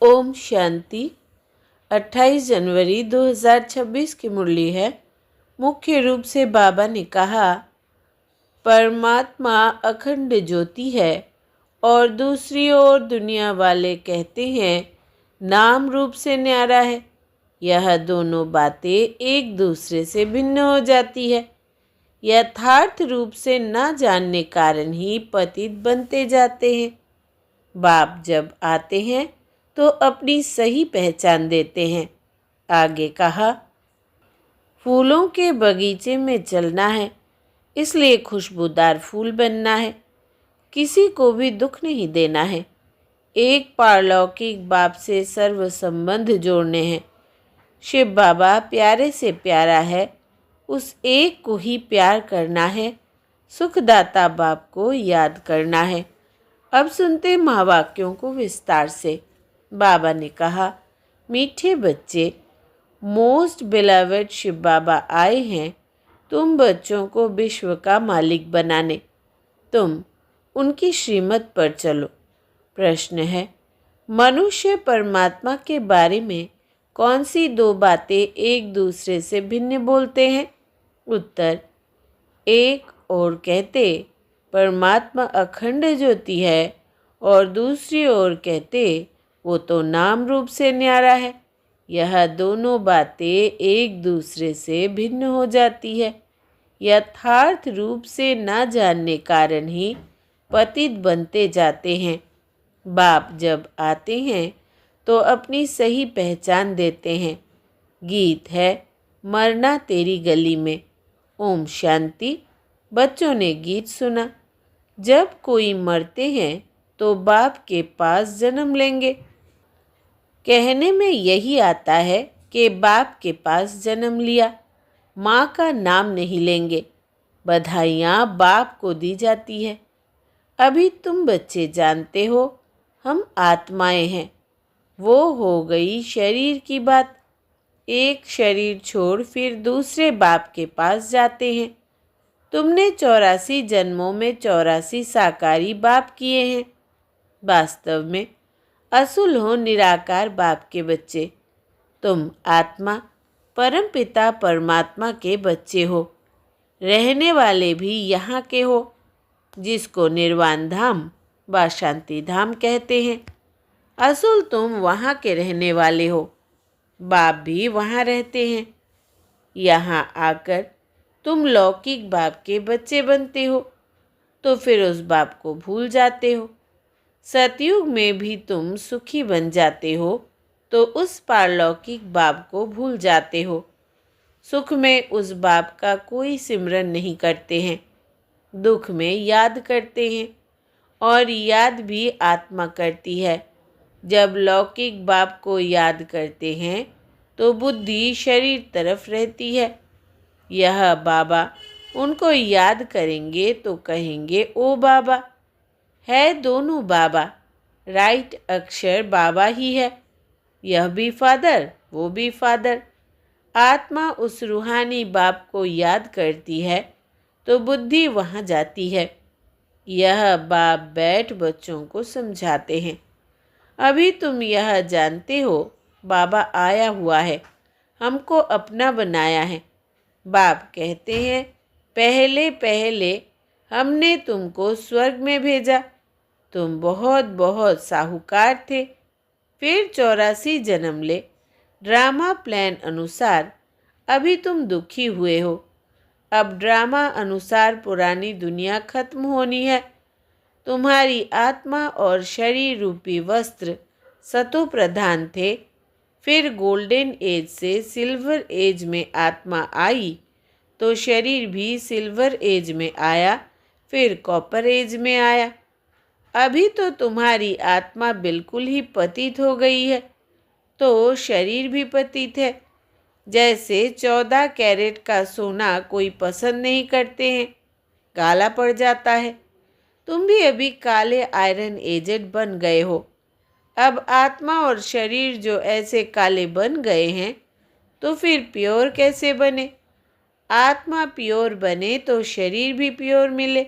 ओम शांति। 28 जनवरी 2026 की मुरली है। मुख्य रूप से बाबा ने कहा, परमात्मा अखंड ज्योति है और दूसरी ओर दुनिया वाले कहते हैं नाम रूप से न्यारा है। यह दोनों बातें एक दूसरे से भिन्न हो जाती है। यथार्थ रूप से न जानने कारण ही पतित बनते जाते हैं। बाप जब आते हैं तो अपनी सही पहचान देते हैं। आगे कहा, फूलों के बगीचे में चलना है, इसलिए खुशबूदार फूल बनना है। किसी को भी दुख नहीं देना है। एक पारलौकिक बाप से सर्व संबंध जोड़ने हैं। शिव बाबा प्यारे से प्यारा है, उस एक को ही प्यार करना है। सुखदाता बाप को याद करना है। अब सुनते महावाक्यों को विस्तार से। बाबा ने कहा, मीठे बच्चे, मोस्ट बिलवेड शिव बाबा आए हैं तुम बच्चों को विश्व का मालिक बनाने। तुम उनकी श्रीमत पर चलो। प्रश्न है, मनुष्य परमात्मा के बारे में कौन सी दो बातें एक दूसरे से भिन्न बोलते हैं? उत्तर, एक और कहते परमात्मा अखंड ज्योति है और दूसरी ओर कहते वो तो नाम रूप से न्यारा है। यह दोनों बातें एक दूसरे से भिन्न हो जाती है। यथार्थ रूप से न जानने कारण ही पतित बनते जाते हैं। बाप जब आते हैं तो अपनी सही पहचान देते हैं। गीत है, मरना तेरी गली में। ओम शांति। बच्चों ने गीत सुना। जब कोई मरते हैं तो बाप के पास जन्म लेंगे। कहने में यही आता है कि बाप के पास जन्म लिया, माँ का नाम नहीं लेंगे। बधाइयाँ बाप को दी जाती है। अभी तुम बच्चे जानते हो हम आत्माएं हैं। वो हो गई शरीर की बात। एक शरीर छोड़ फिर दूसरे बाप के पास जाते हैं। तुमने 84 जन्मों में 84 साकारी बाप किए हैं। वास्तव में असुल हो निराकार बाप के बच्चे। तुम आत्मा परमपिता परमात्मा के बच्चे हो। रहने वाले भी यहाँ के हो, जिसको निर्वाण धाम व शांति धाम कहते हैं। असुल तुम वहाँ के रहने वाले हो। बाप भी वहाँ रहते हैं। यहाँ आकर तुम लौकिक बाप के बच्चे बनते हो तो फिर उस बाप को भूल जाते हो। सतयुग में भी तुम सुखी बन जाते हो तो उस पारलौकिक बाप को भूल जाते हो। सुख में उस बाप का कोई सिमरन नहीं करते हैं। दुख में याद करते हैं और याद भी आत्मा करती है। जब लौकिक बाप को याद करते हैं तो बुद्धि शरीर तरफ रहती है। यह बाबा उनको याद करेंगे तो कहेंगे ओ बाबा। है दोनों बाबा, राइट अक्षर बाबा ही है। यह भी फादर, वो भी फादर। आत्मा उस रूहानी बाप को याद करती है तो बुद्धि वहाँ जाती है। यह बाप बैठ बच्चों को समझाते हैं। अभी तुम यह जानते हो बाबा आया हुआ है, हमको अपना बनाया है। बाप कहते हैं, पहले पहले हमने तुमको स्वर्ग में भेजा। तुम बहुत बहुत साहूकार थे। फिर 84 जन्म ले। ड्रामा प्लान अनुसार अभी तुम दुखी हुए हो। अब ड्रामा अनुसार पुरानी दुनिया खत्म होनी है। तुम्हारी आत्मा और शरीर रूपी वस्त्र सतो प्रधान थे। फिर गोल्डन एज से सिल्वर एज में आत्मा आई तो शरीर भी सिल्वर एज में आया, फिर कॉपर एज में आया। अभी तो तुम्हारी आत्मा बिल्कुल ही पतित हो गई है तो शरीर भी पतित है। जैसे 14 कैरेट का सोना कोई पसंद नहीं करते हैं, काला पड़ जाता है। तुम भी अभी काले आयरन एजेड बन गए हो। अब आत्मा और शरीर जो ऐसे काले बन गए हैं तो फिर प्योर कैसे बने? आत्मा प्योर बने तो शरीर भी प्योर मिले।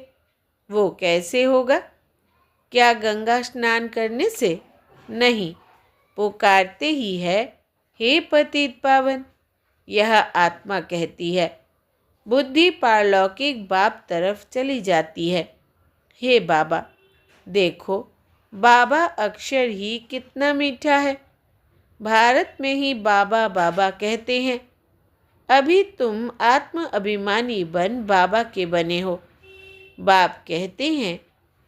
वो कैसे होगा? क्या गंगा स्नान करने से? नहीं, पुकारते ही है, हे पतित पावन। यह आत्मा कहती है। बुद्धि पारलौकिक बाप तरफ चली जाती है। हे बाबा, देखो बाबा अक्षर ही कितना मीठा है। भारत में ही बाबा बाबा कहते हैं। अभी तुम आत्म अभिमानी बन बाबा के बने हो। बाप कहते हैं,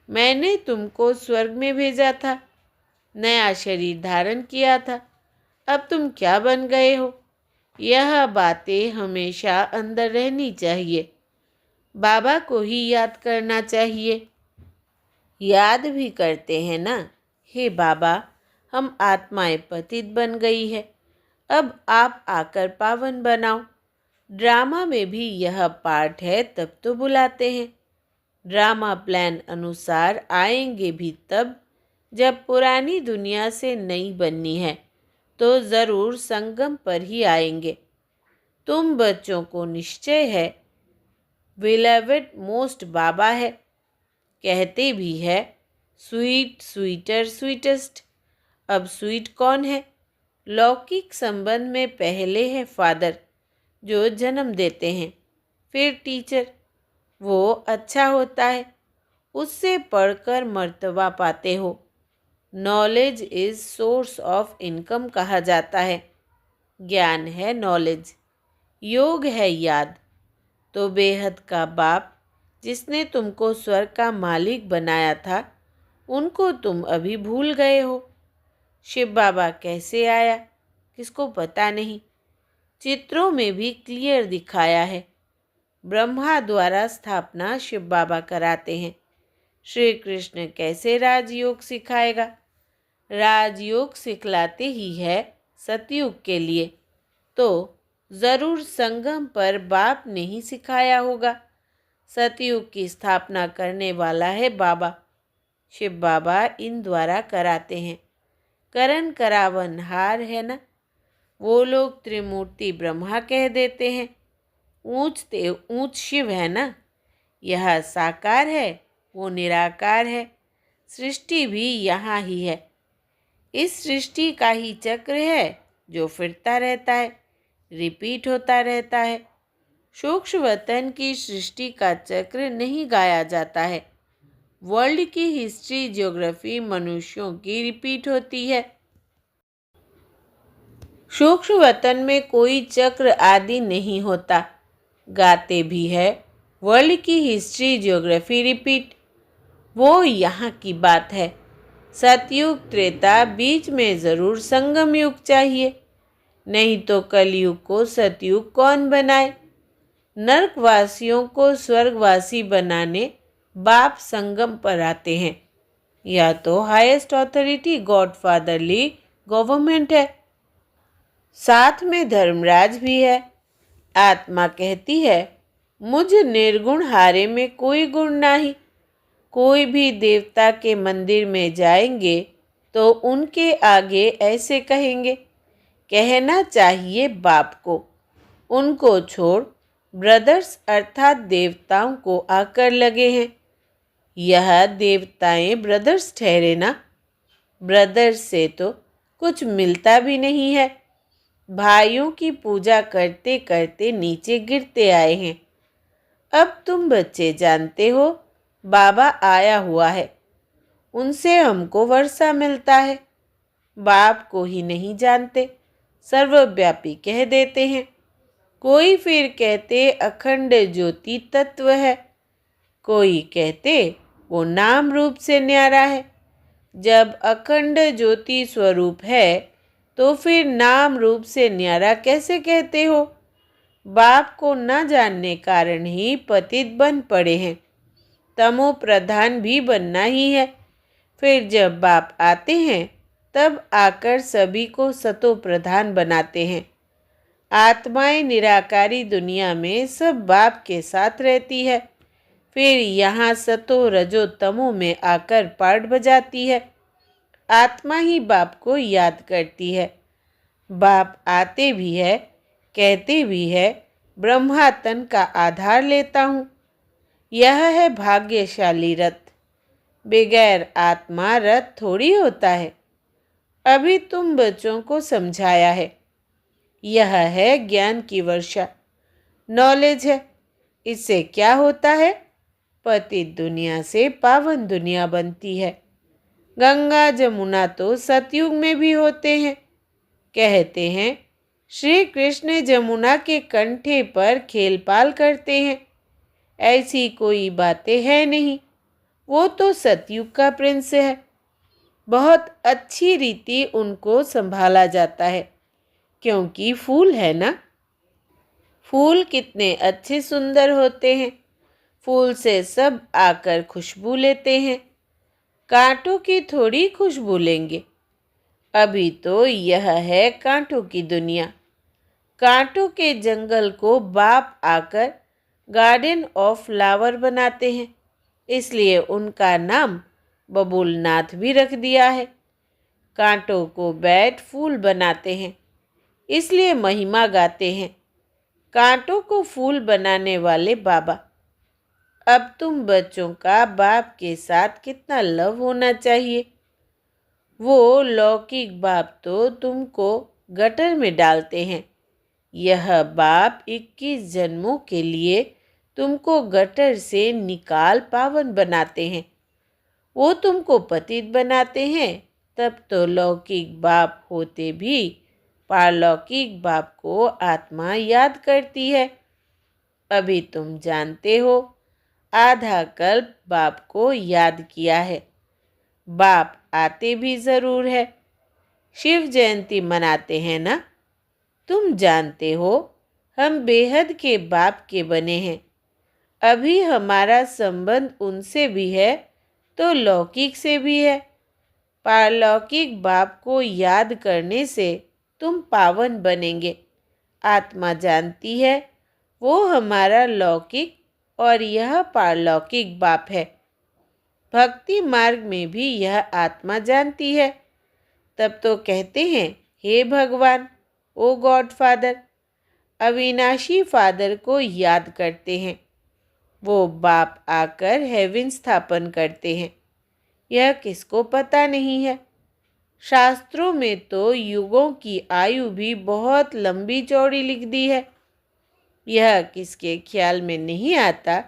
मैंने तुमको स्वर्ग में भेजा था, नया शरीर धारण किया था, अब तुम क्या बन गए हो। यह बातें हमेशा अंदर रहनी चाहिए। बाबा को ही याद करना चाहिए। याद भी करते हैं ना, हे बाबा, हम आत्माएं पतित बन गई है, अब आप आकर पावन बनाओ। ड्रामा में भी यह पार्ट है, तब तो बुलाते हैं। ड्रामा प्लान अनुसार आएंगे भी तब जब पुरानी दुनिया से नई बननी है, तो ज़रूर संगम पर ही आएंगे। तुम बच्चों को निश्चय है बिलवेड मोस्ट बाबा है। कहते भी है स्वीट स्वीटर स्वीटेस्ट। अब स्वीट कौन है? लौकिक संबंध में पहले है फादर जो जन्म देते हैं, फिर टीचर, वो अच्छा होता है, उससे पढ़कर मर्तबा पाते हो। Knowledge is source of income कहा जाता है। ज्ञान है नॉलेज, योग है याद। तो बेहद का बाप जिसने तुमको स्वर्ग का मालिक बनाया था, उनको तुम अभी भूल गए हो। शिव बाबा कैसे आया किसको पता नहीं, चित्रों में भी क्लियर दिखाया है। ब्रह्मा द्वारा स्थापना शिव बाबा कराते हैं। श्री कृष्ण कैसे राजयोग सिखाएगा? राजयोग सिखलाते ही है सतयुग के लिए, तो ज़रूर संगम पर बाप ने ही सिखाया होगा। सतयुग की स्थापना करने वाला है बाबा। शिव बाबा इन द्वारा कराते हैं। करण करावन हार है ना, वो लोग त्रिमूर्ति ब्रह्मा कह देते हैं। ऊंचते ऊंच शिव है ना, यह साकार है, वो निराकार है। सृष्टि भी यहाँ ही है। इस सृष्टि का ही चक्र है जो फिरता रहता है, रिपीट होता रहता है। सूक्ष्म वतन की सृष्टि का चक्र नहीं गाया जाता है। वर्ल्ड की हिस्ट्री ज्योग्राफी मनुष्यों की रिपीट होती है। सूक्ष्म वतन में कोई चक्र आदि नहीं होता। गाते भी है वर्ल्ड की हिस्ट्री ज्योग्राफी रिपीट, वो यहाँ की बात है। सतयुग त्रेता बीच में ज़रूर संगम युग चाहिए, नहीं तो कलयुग को सतयुग कौन बनाए। नरकवासियों को स्वर्गवासी बनाने बाप संगम पर आते हैं। यह तो हाईएस्ट अथॉरिटी गॉडफादरली गवर्नमेंट है। साथ में धर्मराज भी है। आत्मा कहती है, मुझ निर्गुण हारे में कोई गुण नहीं। कोई भी देवता के मंदिर में जाएंगे तो उनके आगे ऐसे कहेंगे। कहना चाहिए बाप को, उनको छोड़ ब्रदर्स अर्थात देवताओं को आकर लगे हैं। यह देवताएं ब्रदर्स ठहरे ना। ब्रदर्स से तो कुछ मिलता भी नहीं है। भाइयों की पूजा करते करते नीचे गिरते आए हैं। अब तुम बच्चे जानते हो बाबा आया हुआ है, उनसे हमको वर्षा मिलता है। बाप को ही नहीं जानते, सर्वव्यापी कह देते हैं। कोई फिर कहते अखंड ज्योति तत्व है, कोई कहते वो नाम रूप से न्यारा है। जब अखंड ज्योति स्वरूप है तो फिर नाम रूप से न्यारा कैसे कहते हो? बाप को न जानने कारण ही पतित बन पड़े हैं। तमो प्रधान भी बनना ही है। फिर जब बाप आते हैं तब आकर सभी को सतो प्रधान बनाते हैं। आत्माएं निराकारी दुनिया में सब बाप के साथ रहती है, फिर यहाँ सतो रजो तमो में आकर पार्ट बजाती है। आत्मा ही बाप को याद करती है। बाप आते भी है, कहते भी है, ब्रह्मा तन का आधार लेता हूँ। यह है भाग्यशाली रथ। बगैर आत्मा रथ थोड़ी होता है। अभी तुम बच्चों को समझाया है। यह है ज्ञान की वर्षा, नॉलेज है। इससे क्या होता है? पतित दुनिया से पावन दुनिया बनती है। गंगा जमुना तो सतयुग में भी होते हैं। कहते हैं श्री कृष्ण जमुना के कंठे पर खेलपाल करते हैं। ऐसी कोई बातें है नहीं। वो तो सतयुग का प्रिंस है। बहुत अच्छी रीति उनको संभाला जाता है, क्योंकि फूल है ना। फूल कितने अच्छे सुंदर होते हैं। फूल से सब आकर खुशबू लेते हैं। कांटों की थोड़ी खुशबू लेंगे। अभी तो यह है कांटों की दुनिया। कांटों के जंगल को बाप आकर गार्डन ऑफ फ्लावर बनाते हैं, इसलिए उनका नाम बबूलनाथ भी रख दिया है। कांटों को बैठ फूल बनाते हैं, इसलिए महिमा गाते हैं। कांटों को फूल बनाने वाले बाबा। अब तुम बच्चों का बाप के साथ कितना लव होना चाहिए। वो लौकिक बाप तो तुमको गटर में डालते हैं। यह बाप 21 जन्मों के लिए तुमको गटर से निकाल पावन बनाते हैं। वो तुमको पतित बनाते हैं। तब तो लौकिक बाप होते भी पारलौकिक बाप को आत्मा याद करती है। अभी तुम जानते हो, आधा कल्प बाप को याद किया है। बाप आते भी जरूर है। शिव जयंती मनाते हैं ना। तुम जानते हो, हम बेहद के बाप के बने हैं। अभी हमारा संबंध उनसे भी है तो लौकिक से भी है। पारलौकिक बाप को याद करने से तुम पावन बनेंगे। आत्मा जानती है वो हमारा लौकिक और यह पारलौकिक बाप है। भक्ति मार्ग में भी यह आत्मा जानती है। तब तो कहते हैं, हे भगवान, ओ गॉड फादर। अविनाशी फादर को याद करते हैं। वो बाप आकर हेवन स्थापन करते हैं। यह किसको पता नहीं है। शास्त्रों में तो युगों की आयु भी बहुत लंबी चौड़ी लिख दी है। यह किसके ख्याल में नहीं आता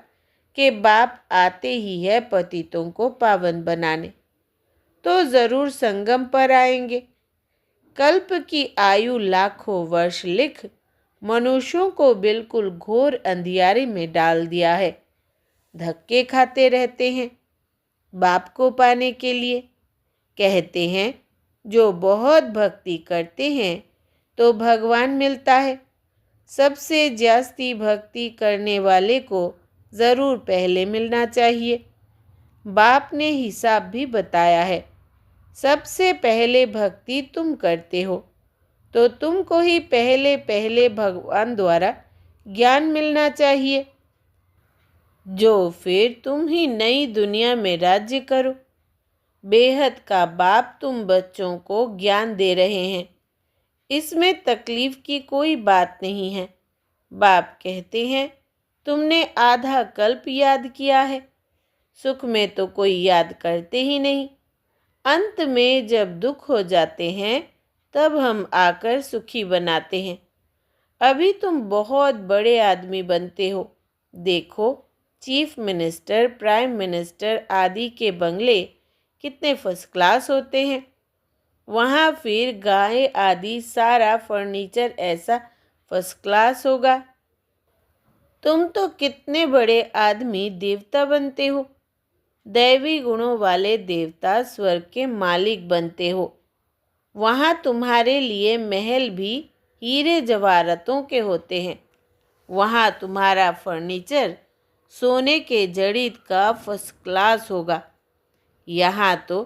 कि बाप आते ही है पतितों को पावन बनाने। तो जरूर संगम पर आएंगे। कल्प की आयु लाखों वर्ष लिख मनुष्यों को बिल्कुल घोर अंधियारे में डाल दिया है। धक्के खाते रहते हैं बाप को पाने के लिए। कहते हैं जो बहुत भक्ति करते हैं तो भगवान मिलता है। सबसे जास्ती भक्ति करने वाले को ज़रूर पहले मिलना चाहिए। बाप ने हिसाब भी बताया है। सबसे पहले भक्ति तुम करते हो तो तुमको ही पहले पहले भगवान द्वारा ज्ञान मिलना चाहिए, जो फिर तुम ही नई दुनिया में राज्य करो। बेहद का बाप तुम बच्चों को ज्ञान दे रहे हैं। इसमें तकलीफ की कोई बात नहीं है। बाप कहते हैं तुमने आधा कल्प याद किया है। सुख में तो कोई याद करते ही नहीं। अंत में जब दुख हो जाते हैं तब हम आकर सुखी बनाते हैं। अभी तुम बहुत बड़े आदमी बनते हो। देखो, चीफ मिनिस्टर, प्राइम मिनिस्टर आदि के बंगले कितने फर्स्ट क्लास होते हैं। वहाँ फिर गाय आदि सारा फर्नीचर ऐसा फर्स्ट क्लास होगा। तुम तो कितने बड़े आदमी देवता बनते हो। दैवी गुणों वाले देवता स्वर्ग के मालिक बनते हो। वहाँ तुम्हारे लिए महल भी हीरे जवाहरातों के होते हैं। वहाँ तुम्हारा फर्नीचर सोने के जड़ीत का फर्स्ट क्लास होगा। यहाँ तो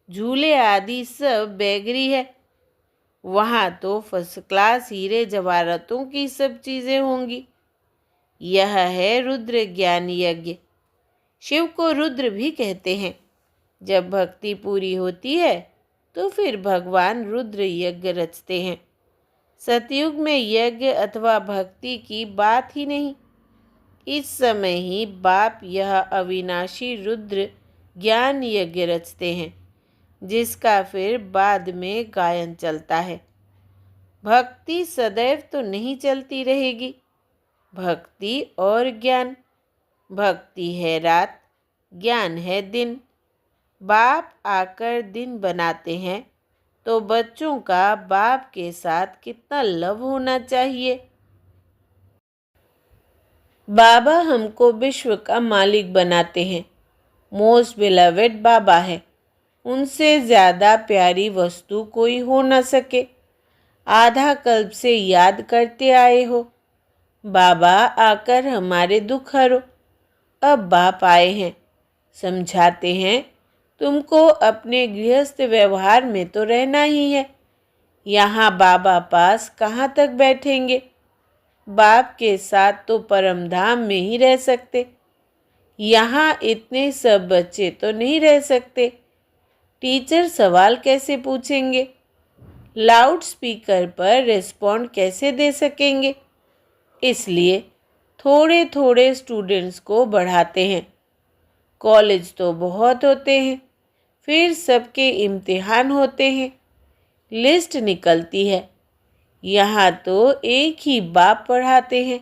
झूले आदि सब बेगरी है। वहाँ तो फर्स्ट क्लास हीरे जवाहरातों की सब चीज़ें होंगी। यह है रुद्र ज्ञान यज्ञ। शिव को रुद्र भी कहते हैं। जब भक्ति पूरी होती है तो फिर भगवान रुद्र यज्ञ रचते हैं। सतयुग में यज्ञ अथवा भक्ति की बात ही नहीं। इस समय ही बाप यह अविनाशी रुद्र ज्ञान यज्ञ रचते हैं। जिसका फिर बाद में गायन चलता है। भक्ति सदैव तो नहीं चलती रहेगी। भक्ति और ज्ञान, भक्ति है रात, ज्ञान है दिन। बाप आकर दिन बनाते हैं तो बच्चों का बाप के साथ कितना लव होना चाहिए। बाबा हमको विश्व का मालिक बनाते हैं। मोस्ट बिलवेड बाबा है। उनसे ज़्यादा प्यारी वस्तु कोई हो न सके। आधा कल्प से याद करते आए हो। बाबा आकर हमारे दुख हरो। अब बाप आए हैं, समझाते हैं तुमको अपने गृहस्थ व्यवहार में तो रहना ही है। यहाँ बाबा पास कहाँ तक बैठेंगे। बाप के साथ तो परम धाम में ही रह सकते। यहाँ इतने सब बच्चे तो नहीं रह सकते। टीचर सवाल कैसे पूछेंगे। लाउड स्पीकर पर रिस्पॉन्ड कैसे दे सकेंगे। इसलिए थोड़े थोड़े स्टूडेंट्स को बढ़ाते हैं। कॉलेज तो बहुत होते हैं, फिर सबके इम्तिहान होते हैं, लिस्ट निकलती है। यहाँ तो एक ही बाप पढ़ाते हैं।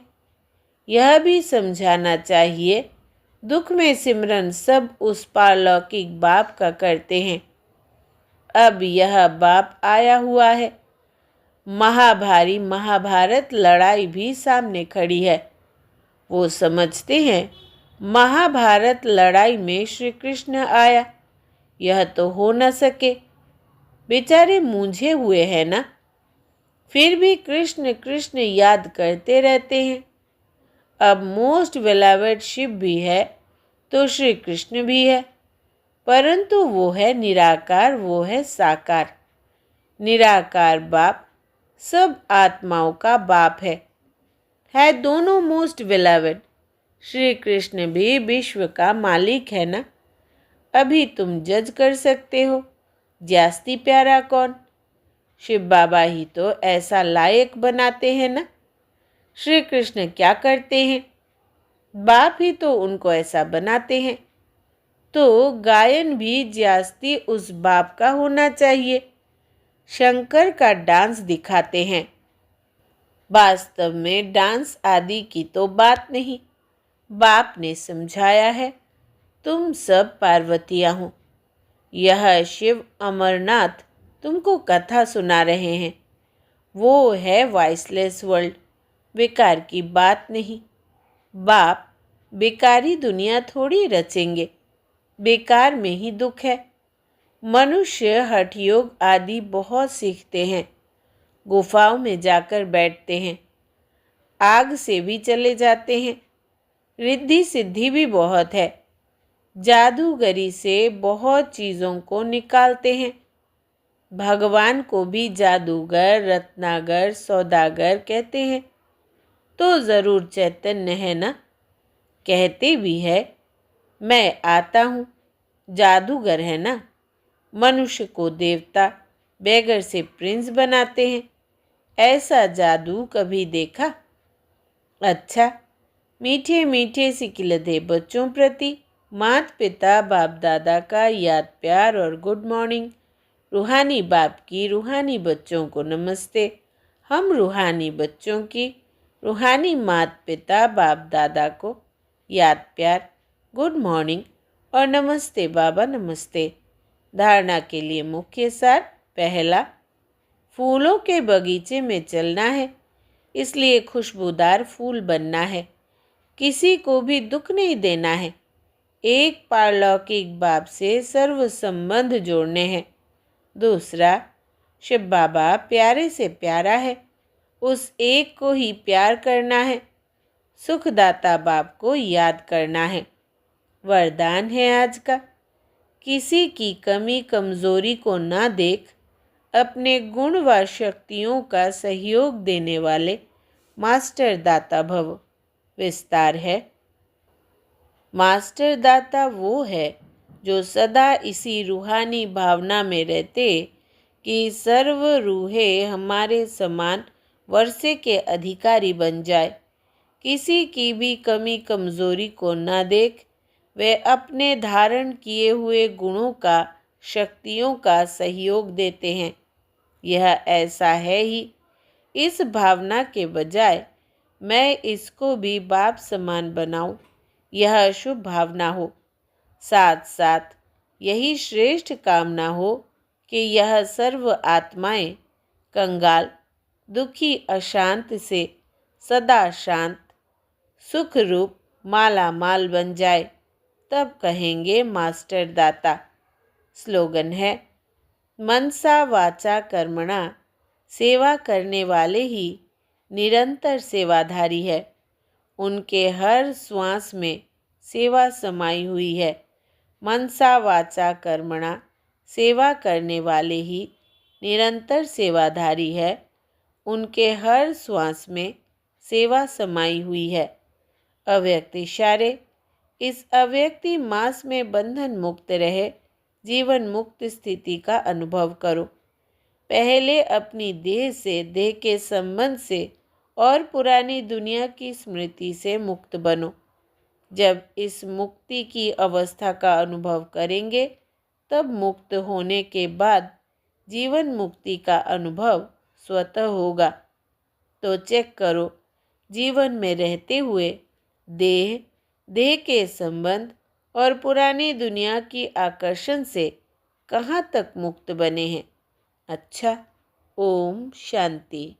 यह भी समझाना चाहिए दुख में सिमरन सब उस पारलौकिक बाप का करते हैं। अब यह बाप आया हुआ है। महाभारी महाभारत लड़ाई भी सामने खड़ी है। वो समझते हैं महाभारत लड़ाई में श्री कृष्ण आया। यह तो हो न सके। बेचारे मूंझे हुए हैं ना। फिर भी कृष्ण कृष्ण याद करते रहते हैं। अब मोस्ट बिलवेड शिव भी है तो श्री कृष्ण भी है, परंतु वो है निराकार, वो है साकार। निराकार बाप सब आत्माओं का बाप है दोनों मोस्ट बिलवेड। श्री कृष्ण भी विश्व का मालिक है ना। अभी तुम जज कर सकते हो जास्ती प्यारा कौन। शिव बाबा ही तो ऐसा लायक बनाते हैं ना। श्री कृष्ण क्या करते हैं, बाप ही तो उनको ऐसा बनाते हैं। तो गायन भी जास्ती उस बाप का होना चाहिए। शंकर का डांस दिखाते हैं। वास्तव में डांस आदि की तो बात नहीं। बाप ने समझाया है तुम सब पार्वतियाँ हो। यह शिव अमरनाथ तुमको कथा सुना रहे हैं। वो है वॉइसलेस वर्ल्ड, बेकार की बात नहीं। बाप बेकारी दुनिया थोड़ी रचेंगे। बेकार में ही दुख है। मनुष्य हठ योग आदि बहुत सीखते हैं। गुफाओं में जाकर बैठते हैं, आग से भी चले जाते हैं। रिद्धि सिद्धि भी बहुत है। जादूगरी से बहुत चीज़ों को निकालते हैं। भगवान को भी जादूगर, रत्नागर, सौदागर कहते हैं। तो ज़रूर चैतन्य है ना। कहते भी है मैं आता हूँ। जादूगर है ना। मनुष्य को देवता, बेगर से प्रिंस बनाते हैं। ऐसा जादू कभी देखा। अच्छा, मीठे मीठे सिकिलधे बच्चों प्रति माता पिता बाप दादा का याद प्यार और गुड मॉर्निंग। रूहानी बाप की रूहानी बच्चों को नमस्ते। हम रूहानी बच्चों की रूहानी माता पिता बाप दादा को याद प्यार, गुड मॉर्निंग और नमस्ते बाबा नमस्ते। धारणा के लिए मुख्य सार। पहला, फूलों के बगीचे में चलना है, इसलिए खुशबूदार फूल बनना है। किसी को भी दुख नहीं देना है। एक पारलौकिक बाप से सर्व संबंध जोड़ने हैं। दूसरा, शिव बाबा प्यारे से प्यारा है, उस एक को ही प्यार करना है। सुखदाता बाप को याद करना है। वरदान है आज का, किसी की कमी कमजोरी को ना देख अपने गुण व शक्तियों का सहयोग देने वाले मास्टर दाता भव। विस्तार है, मास्टर दाता वो है जो सदा इसी रूहानी भावना में रहते कि सर्व रूहें हमारे समान वर्षे के अधिकारी बन जाए। किसी की भी कमी कमजोरी को न देख वे अपने धारण किए हुए गुणों का शक्तियों का सहयोग देते हैं। यह ऐसा है ही। इस भावना के बजाय मैं इसको भी बाप समान बनाऊं, यह शुभ भावना हो। साथ साथ यही श्रेष्ठ कामना हो कि यह सर्व आत्माएं कंगाल, दुखी, अशांत से सदा शांत, सुख रूप माला माल बन जाए, तब कहेंगे मास्टर दाता। स्लोगन है, मनसा वाचा कर्मणा, सेवा करने वाले ही निरंतर सेवाधारी है। उनके हर श्वास में सेवा समाई हुई है। मनसा वाचा कर्मणा, सेवा करने वाले ही निरंतर सेवाधारी है। उनके हर श्वास में सेवा समाई हुई है। अव्यक्त इशारे, इस अव्यक्ति मास में बंधन मुक्त रहे जीवन मुक्त स्थिति का अनुभव करो। पहले अपनी देह से, देह के संबंध से और पुरानी दुनिया की स्मृति से मुक्त बनो। जब इस मुक्ति की अवस्था का अनुभव करेंगे, तब मुक्त होने के बाद जीवन मुक्ति का अनुभव स्वतः होगा। तो चेक करो, जीवन में रहते हुए देह, देह के संबंध और पुरानी दुनिया की आकर्षण से कहाँ तक मुक्त बने हैं। अच्छा, ओम शांति।